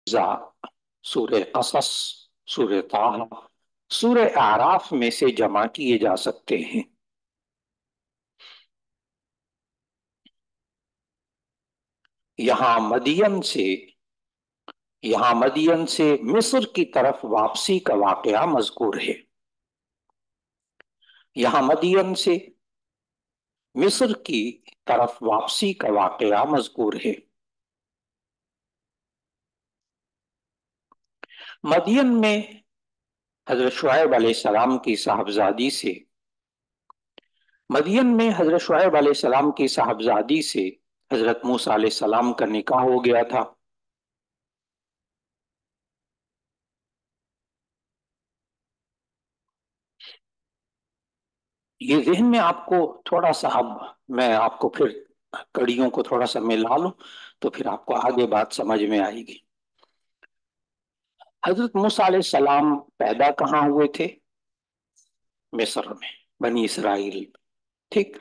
سورہ قصص، سورہ طٰہٰ، سورہ اعراف میں سے جمع کیے جا سکتے ہیں۔ یہاں مدین سے مصر کی طرف واپسی کا واقعہ مذکور ہے۔ یہاں مدین سے مصر کی طرف واپسی کا واقعہ مذکور ہے۔ مدین میں حضرت شعیب علیہ السلام کی صاحبزادی سے حضرت موسیٰ علیہ السلام کا نکاح ہو گیا تھا۔ یہ ذہن میں آپ کو تھوڑا سا، اب میں آپ کو پھر کڑیوں کو تھوڑا سا ملا لوں تو پھر آپ کو آگے بات سمجھ میں آئے گی۔ حضرت موسیٰ علیہ السلام پیدا کہاں ہوئے تھے؟ مصر میں، بنی اسرائیل، ٹھیک۔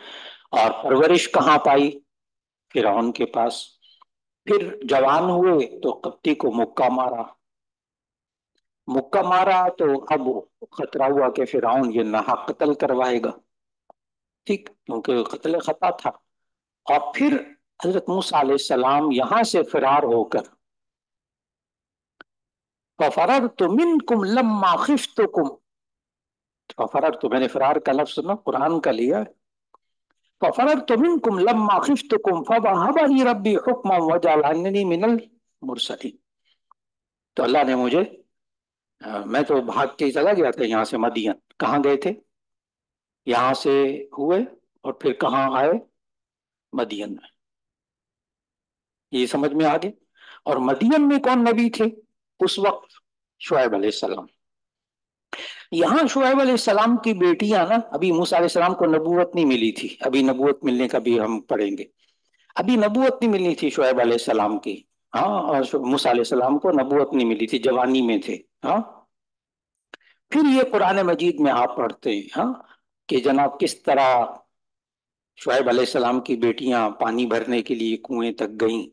اور پرورش کہاں پائی؟ فرعون کے پاس۔ پھر جوان ہوئے تو قبطی کو مکہ مارا تو اب خطرہ ہوا کہ فرعون یہ ناحق قتل کروائے گا، ٹھیک، کیونکہ قتل خطا تھا۔ اور پھر حضرت موسیٰ علیہ السلام یہاں سے فرار ہو کر فَفَرَرْتُ مِنْكُمْ لَمَّا خِفْتُكُمْ، فَفَرَرْتُ، میں نے فرار کا لفظ نا قرآن کا لیا، فَفَرَرْتُ مِنْكُمْ لَمَّا خِفْتُكُمْ فَوَهَبَ لِي رَبِّي حُكْمًا وَجَعَلَنِي مِنَ الْمُرْسَلِينَ۔ تو اللہ نے مجھے، میں تو بھاگ کے چلا گیا تھا یہاں سے مدین۔ کہاں گئے تھے؟ یہاں سے ہوئے اور پھر کہاں آئے؟ مدین میں۔ یہ سمجھ میں آگے؟ اور مدین میں کون نبی تھے اس وقت؟ شعیب علیہ السلام۔ یہاں شعیب علیہ السلام کی بیٹیاں نا، ابھی موسیٰ علیہ السلام کو نبوت نہیں ملی تھی، ابھی نبوت ملنے کا بھی ہم پڑھیں گے، ابھی نبوت نہیں ملنی تھی شعیب علیہ السلام کی، ہاں، اور موسیٰ علیہ السلام کو نبوت نہیں ملی تھی، جوانی میں تھے، ہاں۔ پھر یہ قرآن مجید میں آپ پڑھتے ہیں، ہاں، کہ جناب کس طرح شعیب علیہ السلام کی بیٹیاں پانی بھرنے کے لیے کنویں تک گئیں،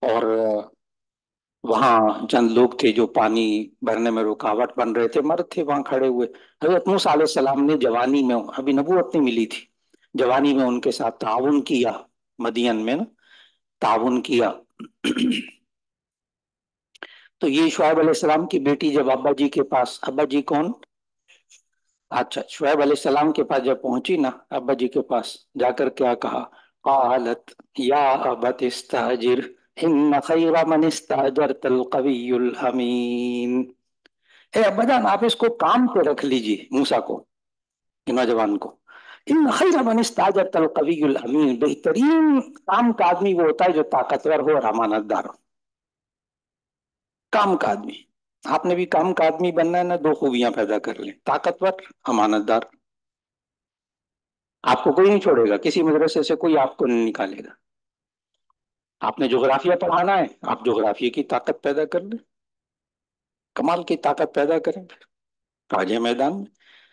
اور وہاں چند لوگ تھے جو پانی بھرنے میں رکاوٹ بن رہے تھے، مرد تھے وہاں کھڑے ہوئے۔ حضرت موسیٰ علیہ السلام نے جوانی میں، ابھی نبوت نہیں ملی تھی، جوانی میں ان کے ساتھ تعاون کیا، مدین میں نا تعاون کیا۔ تو یہ شعیب علیہ السلام کی بیٹی جب ابا جی کے پاس، ابا جی کون؟ اچھا، شعیب علیہ السلام کے پاس جب پہنچی نا، ابا جی کے پاس جا کر کیا کہا؟ قالت یا ابت استاجر ان خیر من استاجرت القوی الامین۔ اے ابا جان، آپ اس کو کام پہ رکھ لیجئے، موسیٰ کو، نوجوان کو۔ ان خیر من استاجرت القوی الامین، بہترین کام کا آدمی وہ ہوتا ہے جو طاقتور ہو اور امانت دار ہو۔ کام کا آدمی، آپ نے بھی کام کا آدمی بننا ہے نا، دو خوبیاں پیدا کر لیں، طاقتور، امانت دار۔ آپ کو کوئی نہیں چھوڑے گا، کسی مدرسے سے کوئی آپ کو نہیں نکالے گا۔ آپ نے جغرافیہ پڑھانا ہے، آپ جغرافیہ کی طاقت پیدا کر لیں، کمال کی طاقت پیدا کریں، پھر آجے میدان میں۔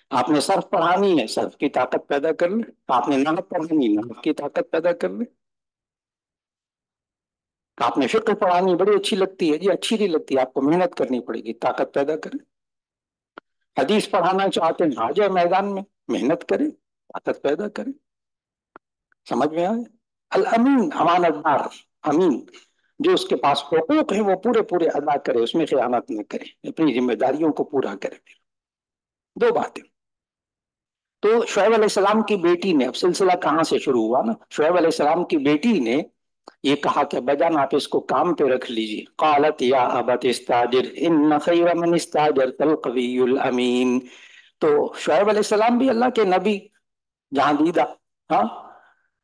آپ نے صرف پڑھانی ہے، صرف کی طاقت پیدا کر لیں۔ آپ نے نحو پڑھانی ہے، نحو کی طاقت پیدا کر لیں۔ آپ نے فقہ پڑھانی، بڑی اچھی لگتی ہے جی، اچھی نہیں لگتی، آپ کو محنت کرنی پڑے گی، طاقت پیدا کریں۔ حدیث پڑھانا چاہتے ہیں، آ جائے میدان میں، محنت کریں، طاقت پیدا کریں۔ سمجھ میں آئے؟ الامین، امانت دار، امین، جو اس کے پاس حقوق ہیں وہ پورے پورے ادا کرے، اس میں خیانت نہ کرے، اپنی ذمہ داریوں کو پورا کرے۔ دو باتیں۔ تو شعیب علیہ السلام کی بیٹی نے، اب سلسلہ کہاں سے شروع ہوا نا، شعیب علیہ السلام کی بیٹی نے یہ کہا کہ بجان آپ اس کو کام پہ رکھ لیجئے۔ قالت یا ابت استاجر ان خیر من استاجرت القوی الامین۔ تو شعیب علیہ السلام بھی اللہ کے نبی، جہاں دیدہ، ہاں۔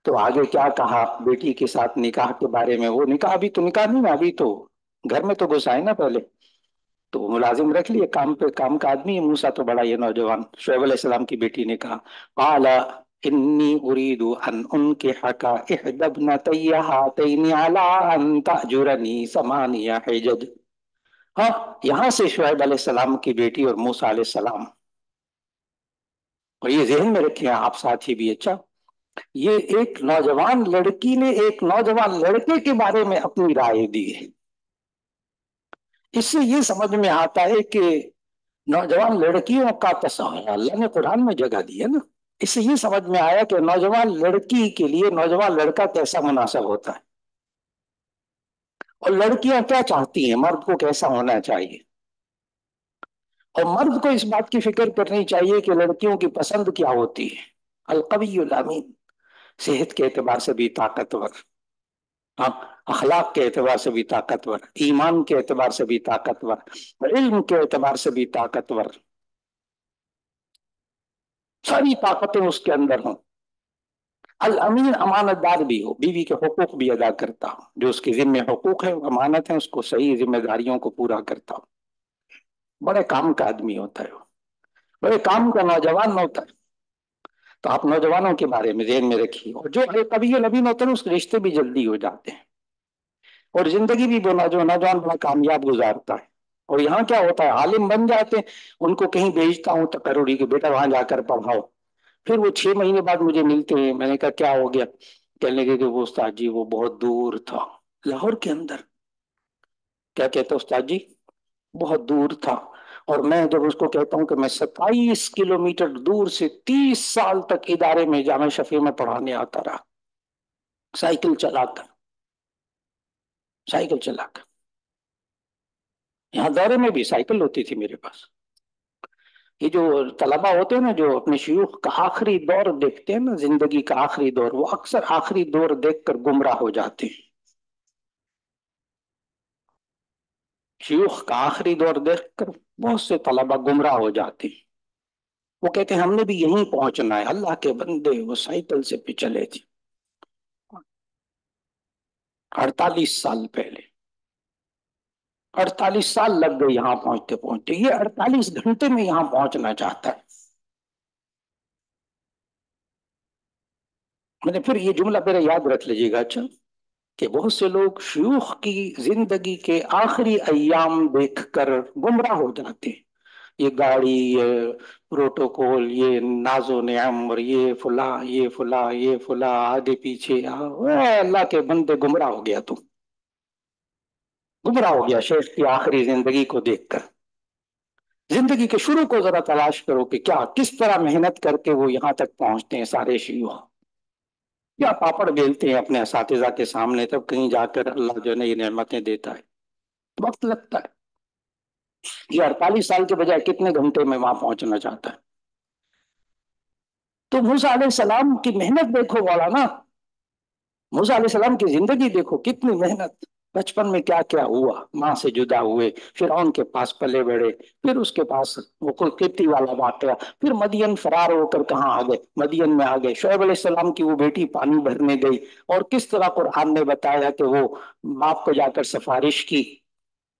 تو آگے کیا کہا بیٹی کے ساتھ نکاح کے بارے میں؟ وہ نکاح، ابھی تو نکاح نہیں نا، ابھی تو گھر میں تو گھسائے نا پہلے، تو ملازم رکھ لیے، کام پہ، کام کا آدمی ہے۔ موسیٰ تو بڑا یہ نوجوان، شعیب علیہ السلام کی بیٹی نے کہا قال انی اريد ان انكحك احدى ابنتي هاتين على ان تأجرني 8 حجج۔ ہاں، یہاں سے شعیب علیہ السلام کی بیٹی اور موسیٰ علیہ السلام، اور یہ ذہن میں رکھیں آپ ساتھی بھی، اچھا، یہ ایک نوجوان لڑکی نے ایک نوجوان لڑکے کے بارے میں اپنی رائے دی ہے۔ इससे ये समझ में आता है कि नौजवान लड़कियों का तस्वीर अल्लाह ने कुरान में जगह दी है ना। इससे ये समझ में आया कि नौजवान लड़की के लिए नौजवान लड़का कैसा मुनासिब होता है, और लड़कियां क्या चाहती हैं, मर्द को कैसा होना चाहिए। और मर्द को इस बात की फिक्र करनी चाहिए कि लड़कियों की पसंद क्या होती है। अलकवियुल अमीन, सेहत के एतबार से भी ताकतवर, हाँ, अखलाक के एतबार से भी ताकतवर, ईमान के एतबार से भी ताकतवर, इल्म के एतबार से भी ताकतवर, सारी ताकतें उसके अंदर हों। अल अमीन, अमानतदार भी हो, बीवी के हुकूक भी अदा करता हो, जो उसके जिम्मे हुकूक है, अमानत है, उसको सही जिम्मेदारियों को पूरा करता हो। बड़े काम का आदमी होता है वो, बड़े काम का नौजवान होता है। तो आप नौजवानों के बारे में ध्यान में रखिए। और जो कभी ये नवीन होते हैं उसके रिश्ते भी जल्दी हो जाते हैं, और जिंदगी भी बोला जो नौजवान बड़ा कामयाब गुजारता है। और यहाँ क्या होता है, आलिम बन जाते हैं, उनको कहीं भेजता हूँ तकरूरी के, बेटा वहां जाकर पढ़ाओ। फिर वो 6 महीने बाद मुझे मिलते हैं, मैंने कहा क्या हो गया, कहने लगे कि वो उस्ताद जी वो बहुत दूर था, लाहौर के अंदर। क्या कहते उस्ताद जी, बहुत दूर था। और मैं जब उसको कहता हूँ कि मैं 27 किलोमीटर दूर से 30 साल तक इदारे में जामा शफी में पढ़ाने आता रहा, साइकिल चलाकर, साइकिल चलाकर। यहाँ दौरे में भी साइकिल होती थी मेरे पास। ये जो तलबा होते हैं ना, जो अपने शयूख का आखिरी दौर देखते हैं ना, जिंदगी का आखिरी दौर, वो अक्सर आखिरी दौर देखकर गुमराह हो जाते हैं। शयूख का आखिरी दौर देखकर बहुत से तलबा गुमराह हो जाते हैं। वो कहते हैं हमने भी यहीं पहुंचना है। अल्लाह के बंदे, वो साइकिल से भी चले थे 48 साल पहले। 48 साल लग गए यहाँ पहुंचते पहुंचते, ये 48 घंटे में यहाँ पहुंचना चाहता है। मैंने फिर ये जुमला मेरा याद रख लीजिएगा, अच्छा, कि बहुत से लोग शयूख की जिंदगी के आखिरी अय्याम देखकर गुमराह हो जाते हैं। ये गाड़ी, ये प्रोटोकॉल, ये नाजो नेम, और ये फुला, ये फुला, ये फुला, आगे पीछे अल्लाह के बंदे गुमराह हो गया तुम, गुमराह हो गया शेख की आखिरी जिंदगी को देखकर। जिंदगी के शुरू को जरा तलाश करो कि क्या, किस तरह मेहनत करके वो यहाँ तक पहुंचते हैं सारे शयूख। क्या पापड़ बेलते हैं अपने असातिजा के सामने, तब कहीं जाकर अल्लाह जो है ना ये नेमतें देता है। वक्त लगता है। ये 48 साल के बजाय कितने घंटे में वहां पहुंचना चाहता है। तो मूसा अलैहिस्सलाम की मेहनत देखो वाला ना, मूसा अलैहिस्सलाम की जिंदगी देखो, कितनी मेहनत। बचपन में क्या क्या हुआ, माँ से जुदा हुए, फिर उनके पास पले बढ़े, फिर उसके पास वो कुल किप्ती वाला वाकया, फिर मदियन फरार होकर कहाँ आ गए, मदियन में आ गए। शोएब अलैहिस्सलाम की वो बेटी पानी भरने गई, और किस तरह कुरान ने बताया कि वो बाप को जाकर सिफारिश की,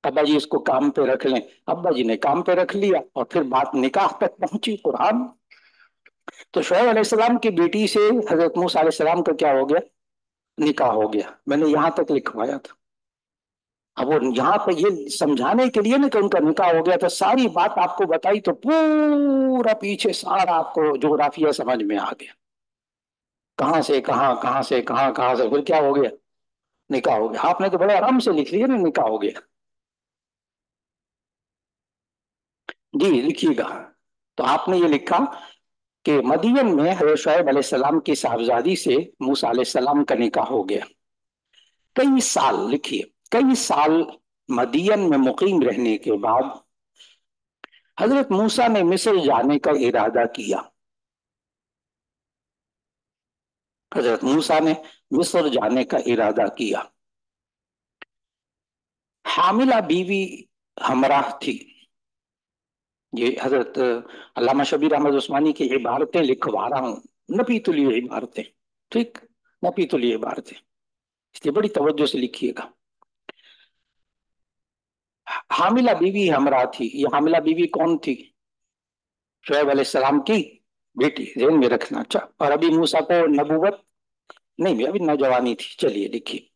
अब्बा जी इसको काम पे रख लें। अब्बा जी ने काम पे रख लिया, और फिर बात निकाह तक पहुंची कुरान। तो शोएब अलैहिस्सलाम की बेटी से हजरत मूसा अलैहिस्सलाम का क्या हो गया, निकाह हो गया। मैंने यहां तक लिखवाया था। अब वो यहाँ पर ये समझाने के लिए ना कि उनका निकाह हो गया था, सारी बात आपको बताई तो पूरा पीछे सारा आपको जोग्राफिया समझ में आ गया। कहाँ से कहाँ, कहाँ से कहाँ, कहाँ से फिर क्या हो गया, निकाह हो गया। आपने तो बड़े आराम से लिख लिया ना, निकाह हो गया। जी लिखिएगा। तो आपने ये लिखा कि मदियन में हज़रत शुएब अलैहिस्सलाम की साहबजादी से मूसा अलैहिस्सलाम का निकाह हो गया। कई साल, लिखिए, कई साल मदियन में मुकीम रहने के बाद हजरत मूसा ने मिस्र जाने का इरादा किया। हजरत मूसा ने मिस्र जाने का इरादा किया। हामिला बीवी हमराह थी। ये हजरत अल्लामा शबीर अहमद उस्मानी की इबारतें लिखवा रहा हूँ, नपीतुल इबारतें, ठीक, नपीतुल इबारतें, इसलिए बड़ी तवज्जो से लिखिएगा। हामिला बीवी हमराह थी। ये हामिला बीवी कौन थी, शुएब अलैहिस्सलाम की बेटी, ध्यान में रखना। अच्छा, और अभी मूसा को नबूवत नहीं, अभी नौजवानी थी। चलिए लिखिए,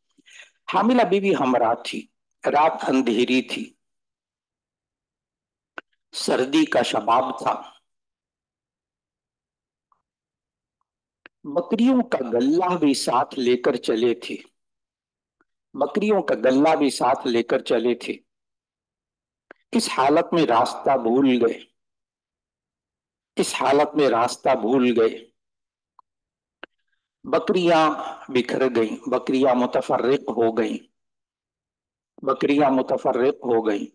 हामिला बीवी हमराह थी, रात अंधेरी थी, सर्दी का शबाब था, बकरियों का गल्ला भी साथ लेकर चले थे, बकरियों का गल्ला भी साथ लेकर चले थे। इस हालत में रास्ता भूल गए, इस हालत में रास्ता भूल गए। बकरियां बिखर गईं, बकरियां मुतफर्रिक हो गईं, बकरियां मुतफर्रिक हो गईं।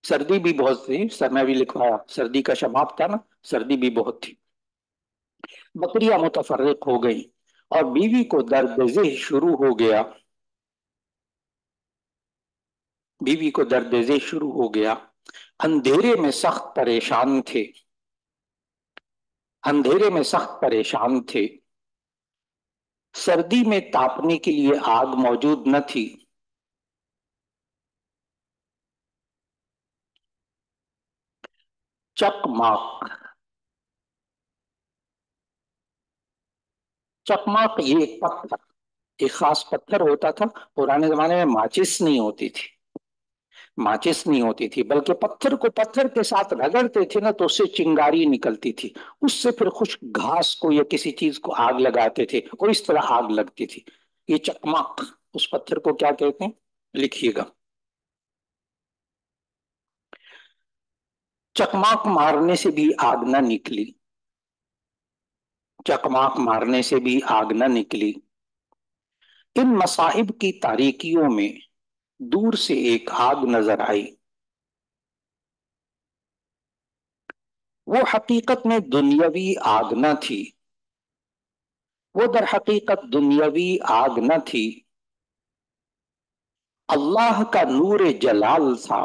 सर्दी भी बहुत थी, सर मैं भी लिखवाया, सर्दी का शबाब था ना, सर्दी भी बहुत थी। बकरियां मुतफर्रिक हो गईं और बीवी को दर्द ज़ेह शुरू हो गया, बीवी को दर्द ज़ेह शुरू हो गया। अंधेरे में सख्त परेशान थे, अंधेरे में सख्त परेशान थे। सर्दी में तापने के लिए आग मौजूद न थी। चकमाक, चकमाक ये एक पत्थर, एक खास पत्थर होता था। पुराने जमाने में माचिस नहीं होती थी, माचिस नहीं होती थी, बल्कि पत्थर को पत्थर के साथ रगड़ते थे ना तो उससे चिंगारी निकलती थी। उससे फिर खुश्क घास को या किसी चीज को आग लगाते थे और इस तरह आग लगती थी। ये चकमाक, उस पत्थर को क्या कहते हैं, लिखिएगा। चकमाक मारने से भी आग न निकली, चकमाक मारने से भी आग न निकली। इन मसाइब की तारीकियों में दूर से एक आग नजर आई। वो हकीकत में दुनियावी आग न थी, वो दर हकीकत दुनियावी आग न थी, अल्लाह का नूर जलाल था,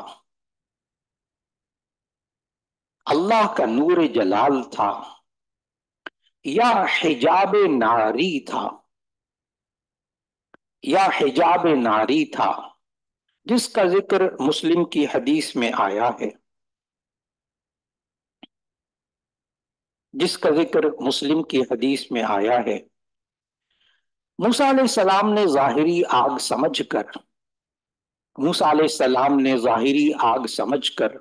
अल्लाह का नूर जलाल था, या हिजाब नारी था, या हिजाब नारी था, जिसका जिक्र मुस्लिम की हदीस में आया है, जिसका जिक्र मुस्लिम की हदीस में आया है। मूसा अलैहिस्सलाम ने जाहिरी आग समझकर, मूसा अलैहिस्सलाम ने जाहिरी आग समझकर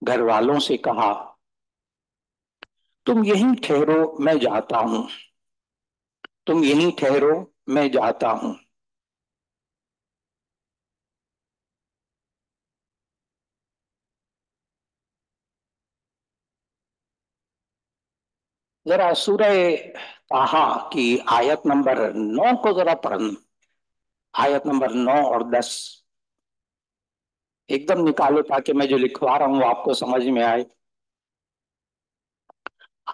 घर वालों से कहा, तुम यहीं ठहरो मैं जाता हूं, तुम यहीं ठहरो मैं जाता हूं। जरा सूरह ताहा की आयत नंबर 9 को जरा पढ़ना, आयत नंबर 9 और 10 एकदम निकालो ताकि मैं जो लिखवा रहा हूं वो आपको समझ में आए।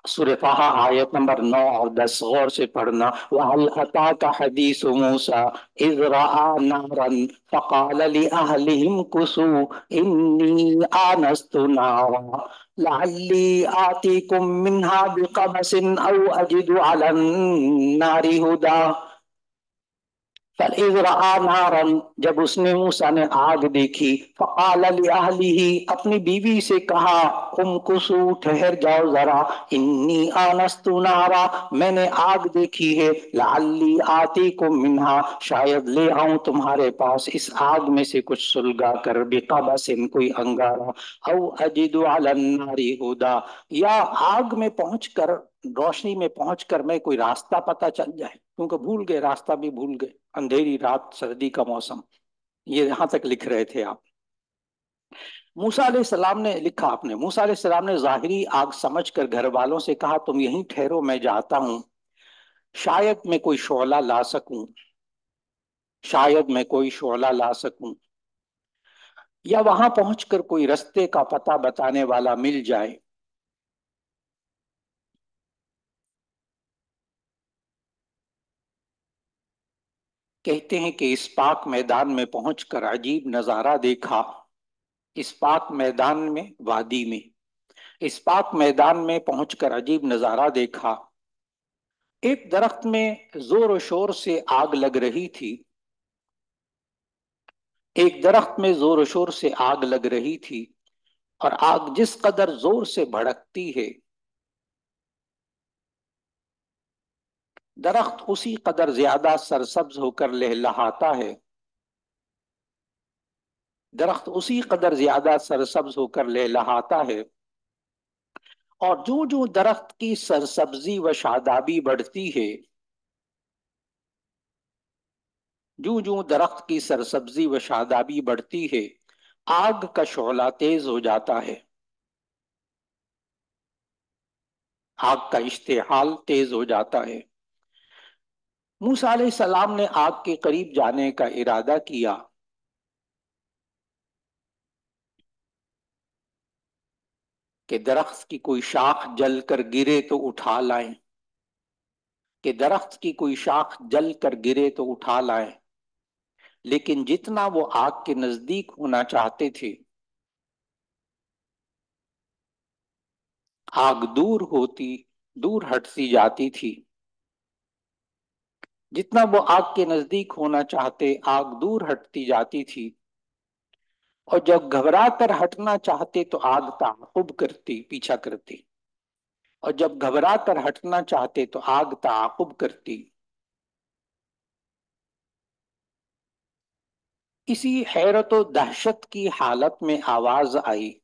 सूरह ताहा आयत नंबर 9 और 10 गौर से पढ़ना। वहल अता का हदीस मूसा इज़ रआ नारन फ़क़ाल लिअहलिहिम कुसू इन्नी आनस्तु नारा लअल्ली आतीकुम मिन्हा बिक़बसिन औ अजिदु अलन नारी हुदा। फइज़ रआ नारन, जब उसने मूसा ने आग देखी, फ़क़ाल लिअहलिही, अपनी बीवी से कहा, उमकुसू, ठहर जाओ जरा, इन्नी आनस्तु नारा, मैंने आग देखी है, लअल्ली आतीकुम मिन्हा, शायद ले आऊं तुम्हारे पास इस आग में से कुछ सुलगा कर, बिक़बसिन, कोई अंगारा, औ अजिदु अलन नारी हुदा, या आग में पहुंचकर, रोशनी में पहुंचकर मैं कोई रास्ता पता चल जाए, क्योंकि भूल गए, रास्ता भी भूल गए, अंधेरी रात, सर्दी का मौसम। ये यहां तक लिख रहे थे आप। मूसा अलैहिस्सलाम ने लिखा, आपने, मूसा अलैहिस्सलाम ने जाहिरी आग समझकर घर वालों से कहा, तुम यहीं ठहरो मैं जाता हूं, शायद मैं कोई शोला ला सकूं, शायद मैं कोई शोला ला सकूं, या वहां पहुंचकर कोई रास्ते का पता बताने वाला मिल जाए। कहते हैं कि इस पाक मैदान में पहुंचकर अजीब नजारा देखा, इस पाक मैदान में, वादी में, इस पाक मैदान में पहुंचकर अजीब नजारा देखा। एक दरख्त में जोर शोर से आग लग रही थी, एक दरख्त में जोर शोर से आग लग रही थी, और आग जिस कदर जोर से भड़कती है, दरख्त उसी कदर ज्यादा सरसब्ज होकर लहलहाता है, दरख्त उसी कदर ज्यादा सरसब्ज होकर लहलहाता है। और जो जो दरख्त की सरसब्जी व शादाबी बढ़ती है, जो जो दरख्त की सरसब्जी व शादाबी बढ़ती है, आग का शोला तेज हो जाता है, आग का इश्तेहाल तेज हो जाता है। मूसा अलैहिस्सलाम ने आग के करीब जाने का इरादा किया कि दरख्त की कोई शाख जल कर गिरे तो उठा लाएं, कि दरख्त की कोई शाख जल कर गिरे तो उठा लाएं। लेकिन जितना वो आग के नजदीक होना चाहते थे, आग दूर हटती जाती थी। जितना वो आग के नजदीक होना चाहते, आग दूर हटती जाती थी। और जब घबरा कर हटना चाहते तो आग ताक़ुब करती, पीछा करती। और जब घबरा कर हटना चाहते तो आग ताक़ुब करती। इसी हैरत और दहशत की हालत में आवाज आई,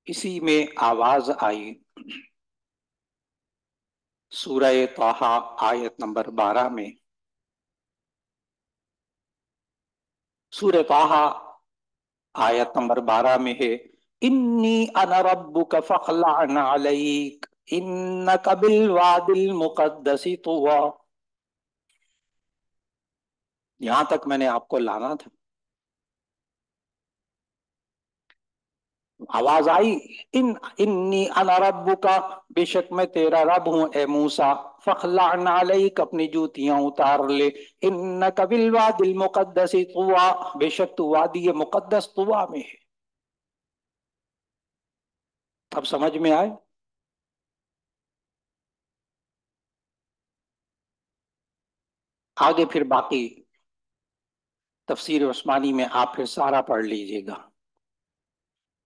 इसी में आवाज आई, सूरह ताहा आयत नंबर 12 में। सूरह ताहा आयत नंबर 12 में है, इन्नी अना रब्बुका फखलअन अलैक इन्नका बिल वादिल मुक़द्दसी तुवा। यहां तक मैंने आपको लाना था। आवाज आई, इन इन्नी अना रब्बुका, बेशक मैं तेरा रब हूं ए मूसा। फखलअन अलैक, अपनी जूतियां उतार ले। इन्नका बिल वादिल मुक़द्दसी तुवा, बेशक तू वादी मुक़द्दस तुवा में है। अब समझ में आए? आगे फिर बाकी तफसीर उस्मानी में आप फिर सारा पढ़ लीजिएगा।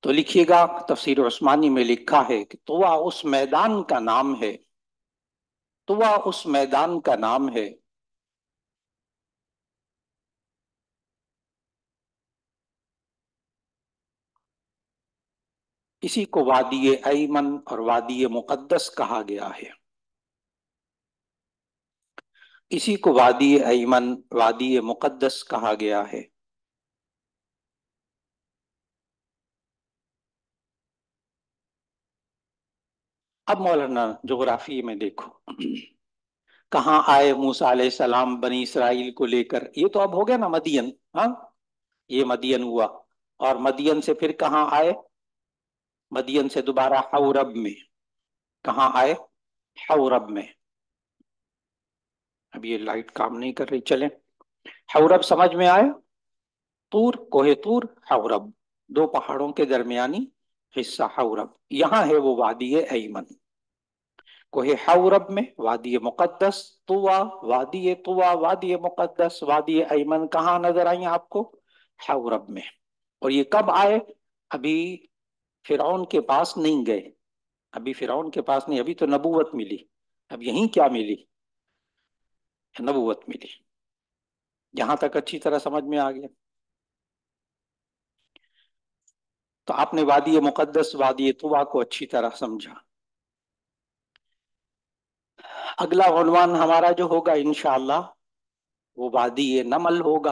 तो लिखिएगा, तफसीर उस्मानी में लिखा है कि तुवा उस मैदान का नाम है, तुवा उस मैदान का नाम है इसी को वादी अयमन और वादी मुकद्दस कहा गया है। इसी को वादी अयमन, वादी मुकद्दस कहा गया है। अब मौलाना जोग्राफी में देखो, कहाँ आए मूसा अलैहिस्सलाम बनी इसराइल को लेकर? ये तो अब हो गया ना मदियन, हाँ, ये मदियन हुआ। और मदियन से फिर कहाँ आए? मदियन से दोबारा हौरब में। कहाँ आए? हौरब में। अब ये लाइट काम नहीं कर रही, चलें। हौरब समझ में आए? तूर, कोहे तूर, हौरब, दो पहाड़ों के दरमियानी हिस्सा हौरब। यहाँ है वो वादी अयमन, कोहे हौरब में, वादी मुकद्दस तुवा। वादी तुवा, वादी मुकद्दस, वादी अयमन कहाँ नजर आई आपको? हौरब में। और ये कब आए? अभी फिरौन के पास नहीं गए, अभी फिरौन के पास नहीं, अभी तो नबूवत मिली। अब यहीं क्या मिली? नबूवत मिली। यहां तक अच्छी तरह समझ में आ गया। तो आपने वादी मुकद्दस, वादी तुवा को अच्छी तरह समझा। अगला उन्वान हमारा जो होगा इंशाअल्लाह, वो वादी नमल होगा।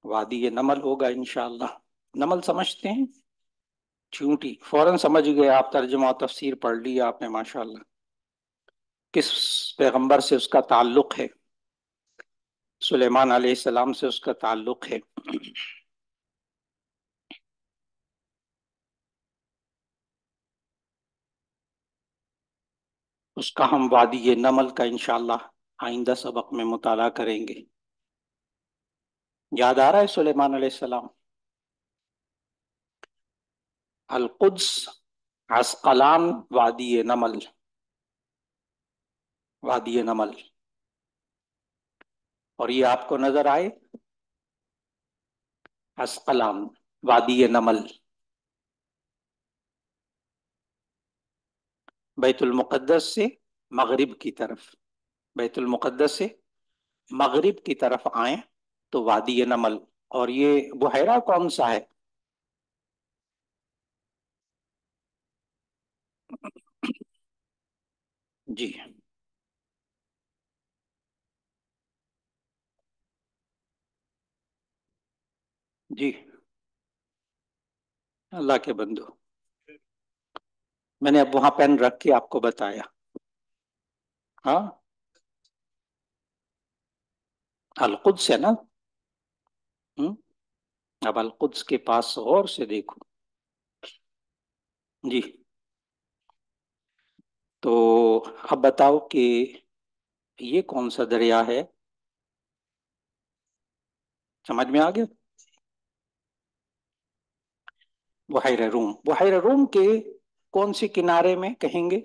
वादी नमल होगा इंशाअल्लाह। नमल समझते हैं? चींटी, फौरन समझ गए आप, तर्जुमा और तफसीर पढ़ लिया आपने माशाअल्लाह। किस पैगंबर से उसका ताल्लुक है? सुलेमान अलैहिस्सलाम से उसका ताल्लुक है। उसका हम वादी नमल का इंशाअल्लाह आइंदा सबक में मुताला करेंगे। याद आ रहा है सुलेमान अलैहिस्सलाम? अल कुद्स, अस्कलान, वादी नमल, वादी नमल। और ये आपको नजर आए, अस्कलान, वादी नमल, बैतुल मुकद्दस से मगरिब की तरफ, बैतुल मुकद्दस से मगरिब की तरफ आए तो वादी नमल। और ये बुहैरा कौन सा है? جی جی اللہ کے بندو، میں نے اب وہاں پین رکھ کے آپ کو بتایا. ہاں، القدس ہے نا. ہم؟ اب القدس کے پاس غور سے دیکھو. جی. تو اب بتاؤ کہ یہ کون سا دریا ہے؟ سمجھ میں آ گیا؟ بحیرہ روم. بحیرہ روم کے کون سی کنارے میں کہیں گے؟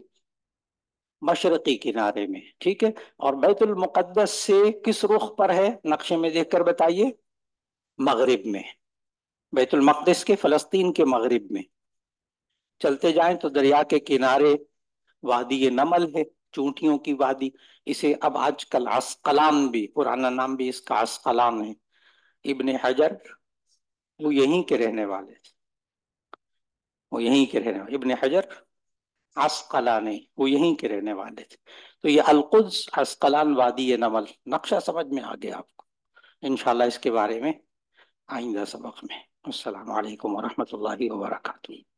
مشرقی کنارے میں، ٹھیک ہے. اور بیت المقدس سے کس رخ پر ہے؟ نقشے میں دیکھ کر بتائیے. مغرب میں. بیت المقدس کے فلسطین کے مغرب میں. چلتے جائیں تو دریا کے کنارے وادی نمل ہے، چونٹیوں کی وادی. اسے اب آج کل عسقلان بھی، پرانا نام بھی اس کا عسقلان ہے. ابن حجر وہ یہیں کے رہنے والے تھے. وہ یہیں کے رہنے والے ابن حجر عسقلانی، وہ یہیں کے رہنے والے تھے. تو یہ القدس، عسقلان، وادی نمل، نقشہ سمجھ میں آ گیا آپ کو. انشاءاللہ اس کے بارے میں آئندہ سبق میں. السلام علیکم ورحمۃ اللہ وبرکاتہ.